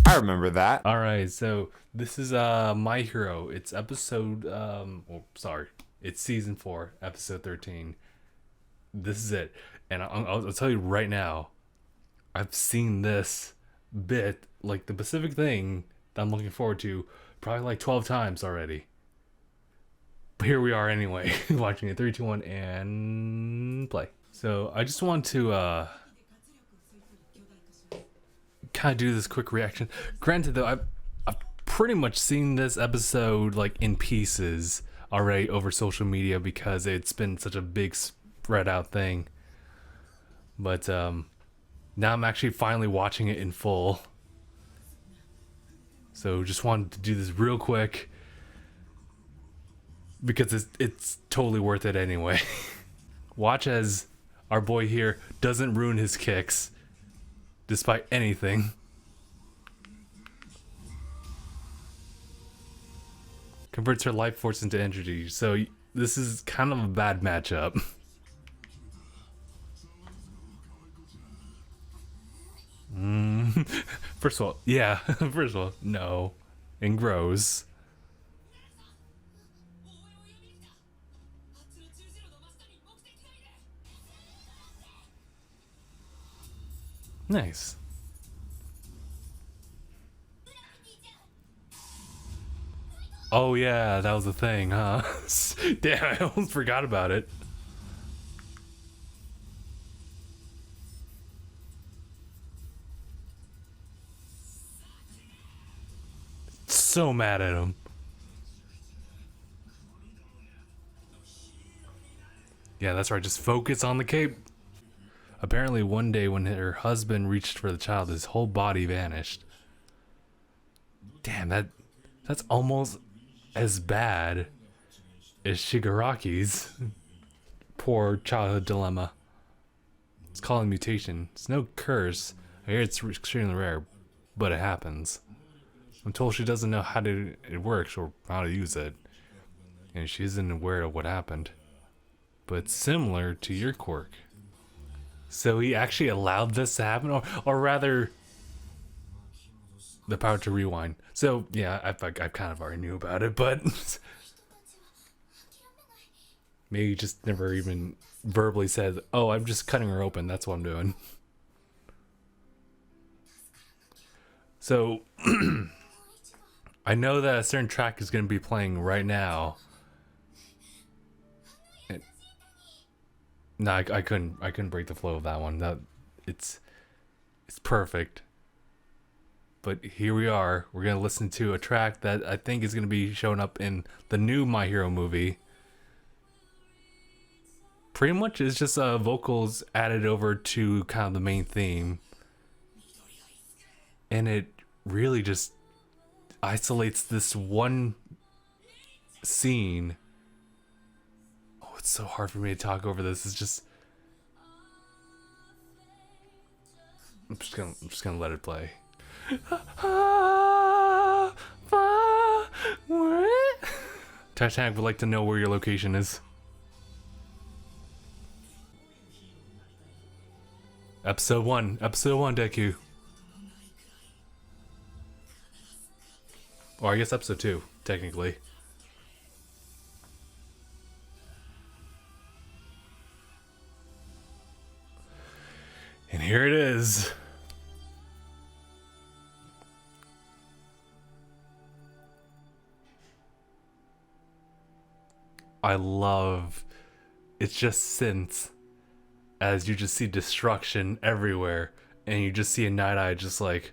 I remember that. All right, so this is My Hero. It's episode it's season 4, episode 13. This is it. And I'll tell you right now, I've seen this bit, like the Pacific thing that I'm looking forward to, probably like 12 times already. But here we are anyway, watching it. 3, 2, 1, and play. So I just want to kind of do this quick reaction. Granted, though, I've pretty much seen this episode like in pieces already over social media because it's been such a big spread out thing. But now I'm actually finally watching it in full. So just wanted to do this real quick because it's totally worth it anyway. Watch as our boy here doesn't ruin his kicks despite anything. Converts her life force into energy. So this is kind of a bad matchup. First of all, yeah. First of all, no. And grows. Nice. Oh yeah, that was the thing, huh? Damn, I almost forgot about it. So mad at him. Yeah, that's right, just focus on the cape. Apparently one day when her husband reached for the child, his whole body vanished. Damn, that's almost as bad as Shigaraki's poor childhood dilemma. It's called a mutation. It's no curse. I hear it's extremely rare, but it happens. I'm told she doesn't know how it works or how to use it, and she isn't aware of what happened. But it's similar to your quirk. So he actually allowed this to happen, or rather, the power to rewind. So yeah, I kind of already knew about it, but maybe he just never even verbally said, "Oh, I'm just cutting her open. That's what I'm doing." So I know that a certain track is going to be playing right now. No, I couldn't break the flow of that one. It's perfect. But here we are. We're gonna listen to a track that I think is gonna be showing up in the new My Hero movie. Pretty much it's just vocals added over to kind of the main theme, and it really just isolates this one scene. It's so hard for me to talk over this. It's just I'm just gonna let it play. Titanic would like to know where your location is. Episode 1, Deku. Or I guess episode 2, technically. And here it is. I love it's just synths as you just see destruction everywhere and you just see a Night Eye just like,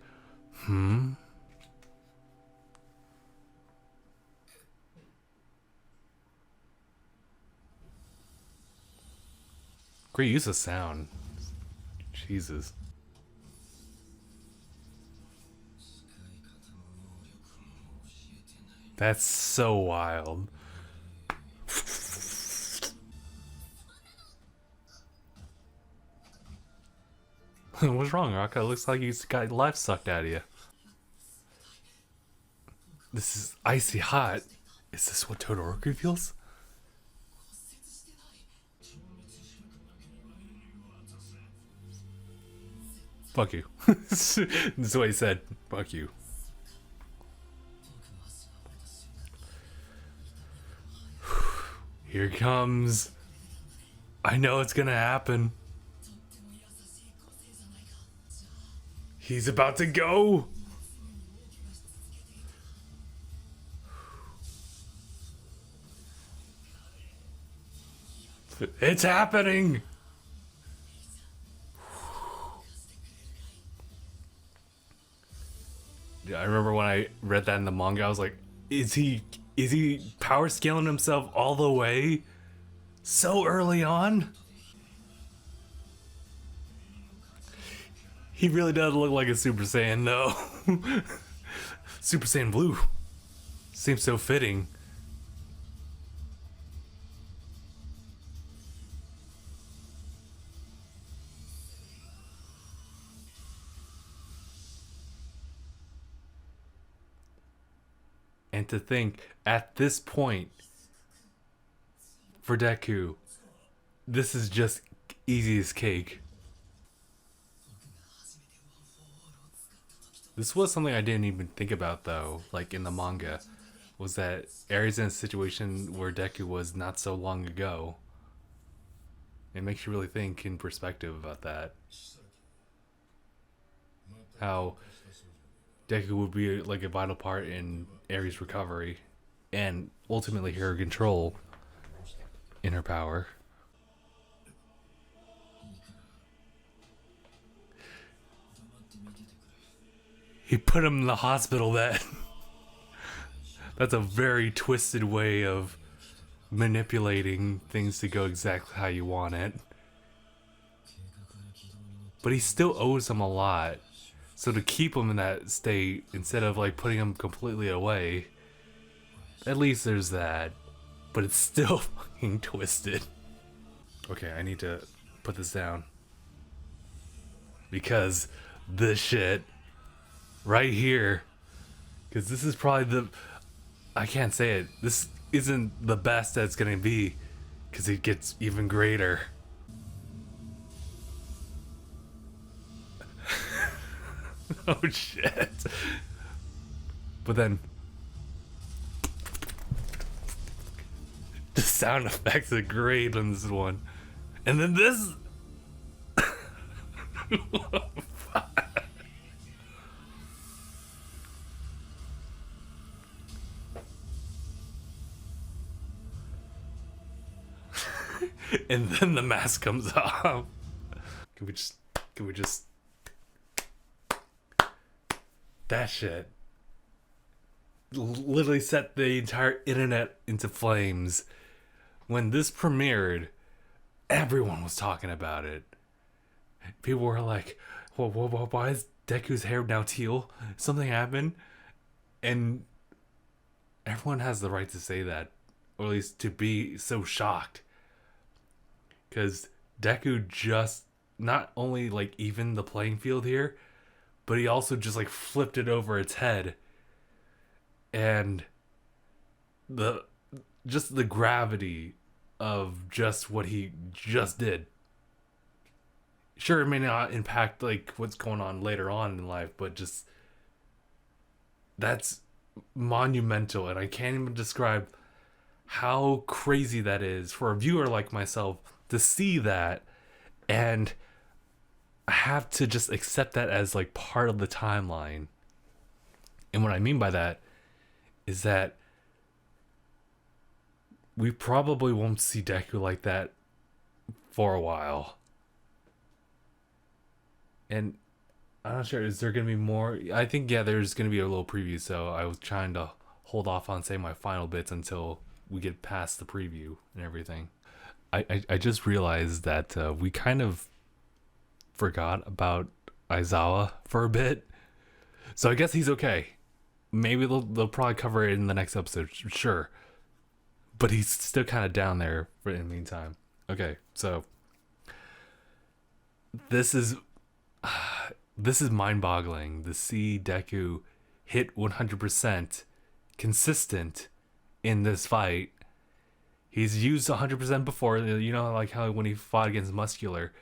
Great use of sound. Jesus. That's so wild. What's wrong, Rocco? It looks like he's got life sucked out of you. This is icy hot. Is this what Todoroki feels? Fuck you. This is what he said. Fuck you. Here comes. I know it's gonna happen. He's about to go. It's happening. Yeah, I remember when I read that in the manga, I was like, is he power scaling himself all the way so early on? He really does look like a Super Saiyan though. Super Saiyan Blue. Seems so fitting. And to think, at this point, for Deku, this is just easy as cake. This was something I didn't even think about though, like in the manga, was that Ares in a situation where Deku was not so long ago. It makes you really think in perspective about that. How Deku would be like a vital part in Ares' recovery and ultimately her control in her power. He put him in the hospital bed. That's a very twisted way of manipulating things to go exactly how you want it. But he still owes him a lot. So to keep him in that state instead of like putting him completely away, at least there's that. But it's still fucking twisted. Okay, I need to put this down. Because this shit right here, because this is probably the, I can't say it, this isn't the best that it's gonna be, because it gets even greater. Oh shit. But then the sound effects are great on this one. And then this. And then the mask comes off. Can we just that shit literally set the entire internet into flames. When this premiered, everyone was talking about it. People were like, why is Deku's hair now teal? Something happened? And everyone has the right to say that, or at least to be so shocked. Because Deku just not only like evened the playing field here, but he also just like flipped it over its head. And the gravity of just what he just did. Sure, it may not impact like what's going on later on in life, but just that's monumental, and I can't even describe how crazy that is for a viewer like myself to see that, and I have to just accept that as like part of the timeline. And what I mean by that is that we probably won't see Deku like that for a while. And I'm not sure, is there going to be more? I think, yeah, there's going to be a little preview, so I was trying to hold off on saying my final bits until we get past the preview and everything. I just realized that we kind of forgot about Aizawa for a bit. So I guess he's okay. Maybe they'll probably cover it in the next episode, sure. But he's still kind of down there in the meantime. Okay, so this is mind-boggling to see Deku hit 100% consistent in this fight. He's used 100% before, you know, like how when he fought against Muscular,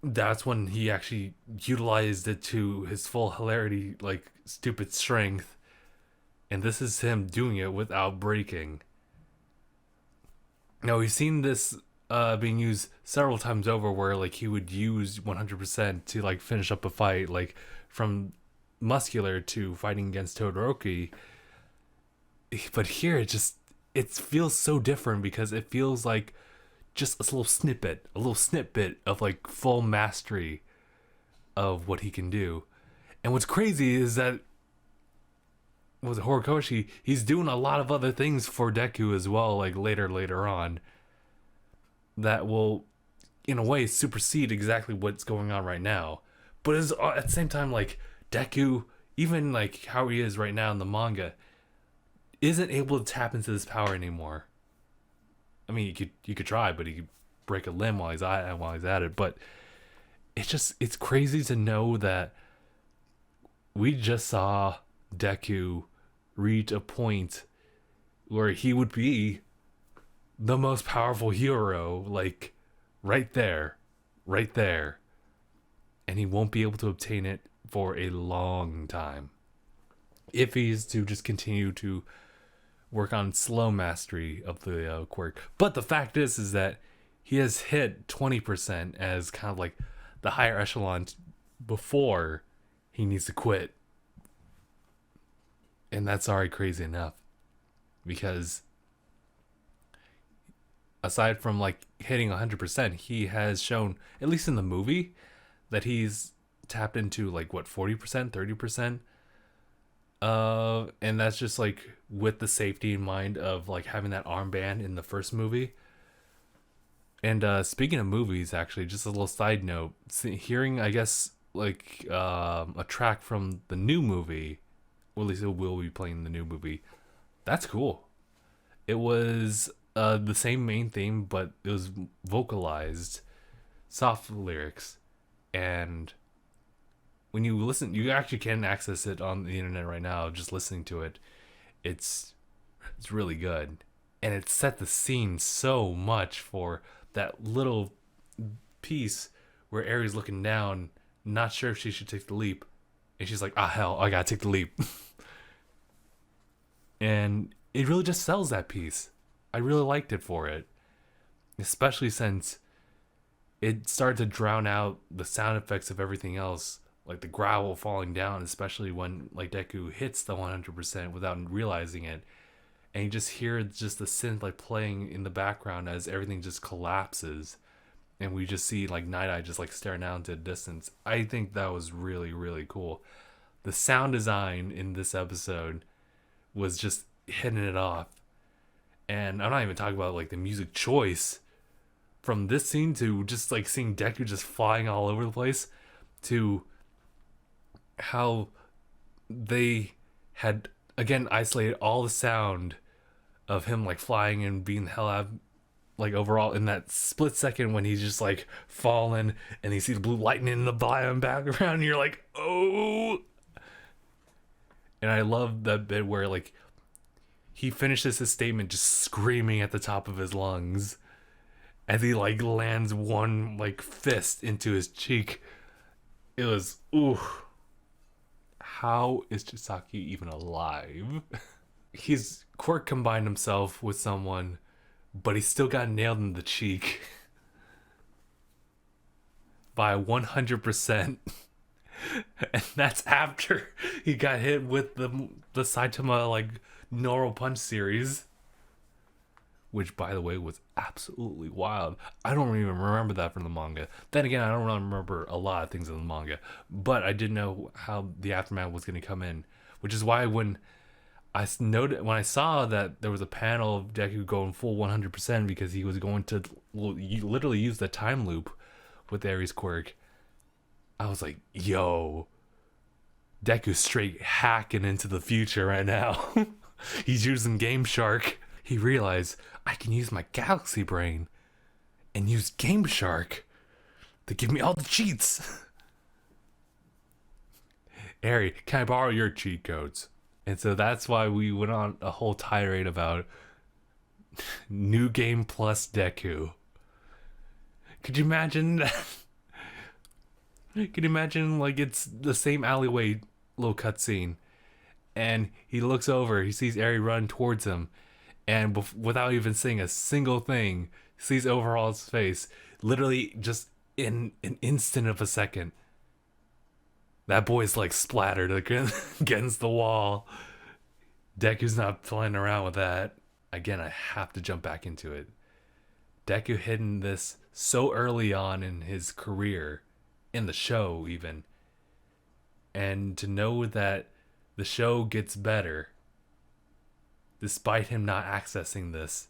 that's when he actually utilized it to his full hilarity, like stupid strength. And this is him doing it without breaking. Now we've seen this being used several times over, where like he would use 100% to like finish up a fight, like from muscular to fighting against Todoroki. But here it feels so different because it feels like just a little snippet of like full mastery of what he can do. And what's crazy is that with Horikoshi, he's doing a lot of other things for Deku as well, like later on, that will, in a way, supersede exactly what's going on right now. But it's, at the same time, like Deku, even like how he is right now in the manga, isn't able to tap into this power anymore. I mean, you could try, but he could break a limb while he's at it. But it's crazy to know that we just saw Deku reach a point where he would be the most powerful hero, like right there, and he won't be able to obtain it for a long time if he's to just continue to work on slow mastery of the quirk. But the fact is that he has hit 20% as kind of like the higher echelon before he needs to quit. And that's already crazy enough, because aside from like hitting 100%, he has shown, at least in the movie, that he's tapped into like what, 40%, 30%. And that's just like with the safety in mind of like having that armband in the first movie. And speaking of movies, actually, just a little side note, hearing, I guess, like a track from the new movie, or at least it will be playing the new movie. That's cool. It was the same main theme, but it was vocalized, soft lyrics, and when you listen, you actually can access it on the internet right now. Just listening to it, it's really good, and it set the scene so much for that little piece where Aries looking down, not sure if she should take the leap, and she's like, "Ah, hell, I gotta take the leap." And it really just sells that piece. I really liked it for it, especially since it started to drown out the sound effects of everything else, like the growl falling down, especially when like Deku hits the 100% without realizing it, and you just hear just the synth like playing in the background as everything just collapses, and we just see like Night Eye just like staring out into the distance. I think that was really, really cool. The sound design in this episode was just hitting it off. And I'm not even talking about like the music choice from this scene to just like seeing Deku just flying all over the place, to how they had again isolated all the sound of him like flying and being the hell out, like overall in that split second when he's just like falling and you see the blue lightning in the background and you're like, oh. And I love that bit where like he finishes his statement just screaming at the top of his lungs as he like lands one like fist into his cheek. It was, ooh. How is Chisaki even alive? His quirk combined himself with someone, but he still got nailed in the cheek by 100%. And that's after he got hit with the Saitama like Noro Punch series, which by the way was absolutely wild. I don't even remember that from the manga. Then again, I don't really remember a lot of things in the manga, but I did know how the aftermath was going to come in, which is why when I saw that there was a panel of Deku going full 100% because he was going to literally use the time loop with Aries quirk, I was like, yo, Deku's straight hacking into the future right now. He's using Game Shark. He realized, I can use my Galaxy Brain and use Game Shark to give me all the cheats. Ari, can I borrow your cheat codes? And so that's why we went on a whole tirade about New Game Plus Deku. Could you imagine that? Can you imagine like it's the same alleyway little cutscene, and he looks over, he sees Ari run towards him, and without even saying a single thing, sees Overhaul's face. Literally, just in an instant of a second, that boy's like splattered against the wall. Deku's not playing around with that. Again, I have to jump back into it. Deku hidden this so early on in his career, in the show even, and to know that the show gets better despite him not accessing this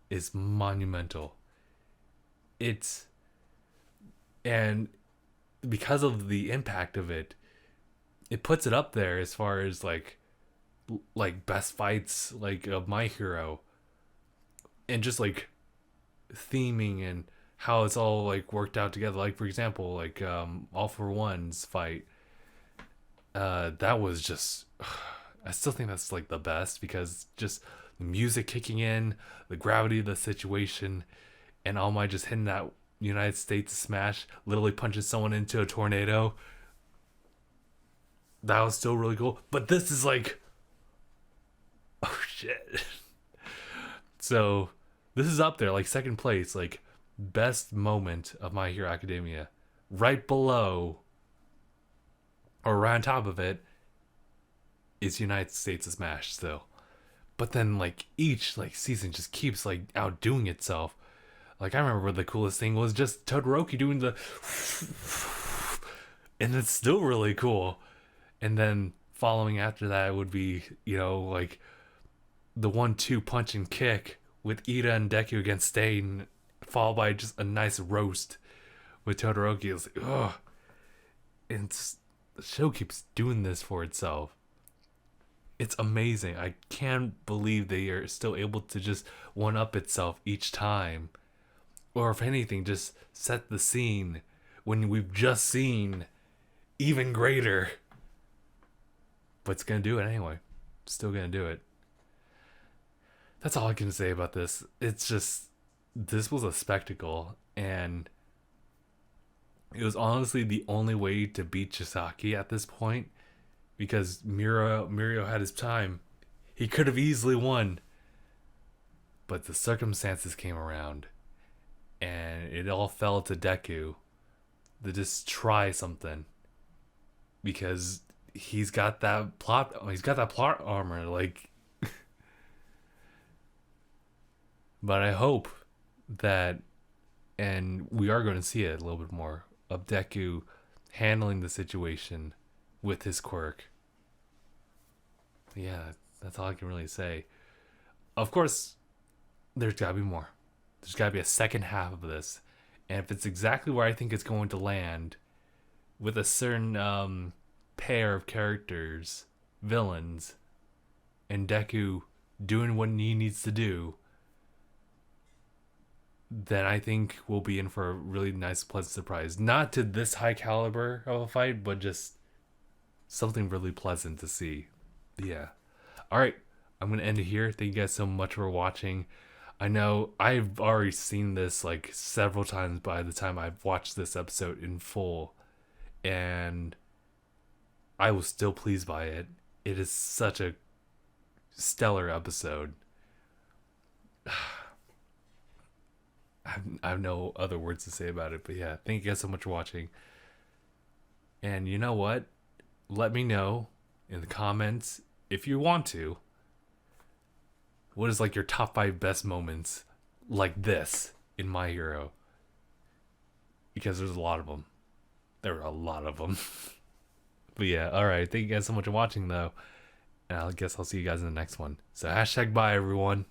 is monumental. It's and because of the impact of it, it puts it up there as far as like best fights like of My Hero, and just like theming and how it's all like worked out together. Like for example, like All For One's fight, that was just I still think that's like the best, because just the music kicking in, the gravity of the situation, and All Might just hitting that United States smash, literally punches someone into a tornado. That was still really cool. But this is like, oh shit. So this is up there, like second place, like best moment of My Hero Academia. Right below, or right on top of it, is United States Smash still. But then like each like season just keeps like outdoing itself. Like I remember the coolest thing was just Todoroki doing the and it's still really cool. And then following after that would be, you know, like the 1-2 punch and kick with Ida and Deku against Stain, followed by just a nice roast with Todoroki. It's like, ugh. And the show keeps doing this for itself. It's amazing. I can't believe they are still able to just one-up itself each time. Or if anything, just set the scene when we've just seen even greater. But it's going to do it anyway. Still going to do it. That's all I can say about this. It's just, this was a spectacle. And it was honestly the only way to beat Chisaki at this point. Because Mirio had his time. He could have easily won. But the circumstances came around. And it all fell to Deku to just try something. Because he's got that plot armor. Like, but I hope that, and we are going to see it a little bit more, of Deku handling the situation with his quirk. Yeah, that's all I can really say. Of course, there's got to be more. There's got to be a second half of this. And if it's exactly where I think it's going to land, with a certain pair of characters, villains, and Deku doing what he needs to do, then I think we'll be in for a really nice, pleasant surprise. Not to this high caliber of a fight, but just something really pleasant to see. Yeah. Alright, I'm going to end it here. Thank you guys so much for watching. I know I've already seen this like several times by the time I've watched this episode in full, and I was still pleased by it. It is such a stellar episode. I have no other words to say about it, but yeah, thank you guys so much for watching. And you know what? Let me know in the comments, if you want to, what is like your top 5 best moments like this in My Hero? Because there's a lot of them. There are a lot of them. But yeah, alright. Thank you guys so much for watching though. And I guess I'll see you guys in the next one. So #bye everyone.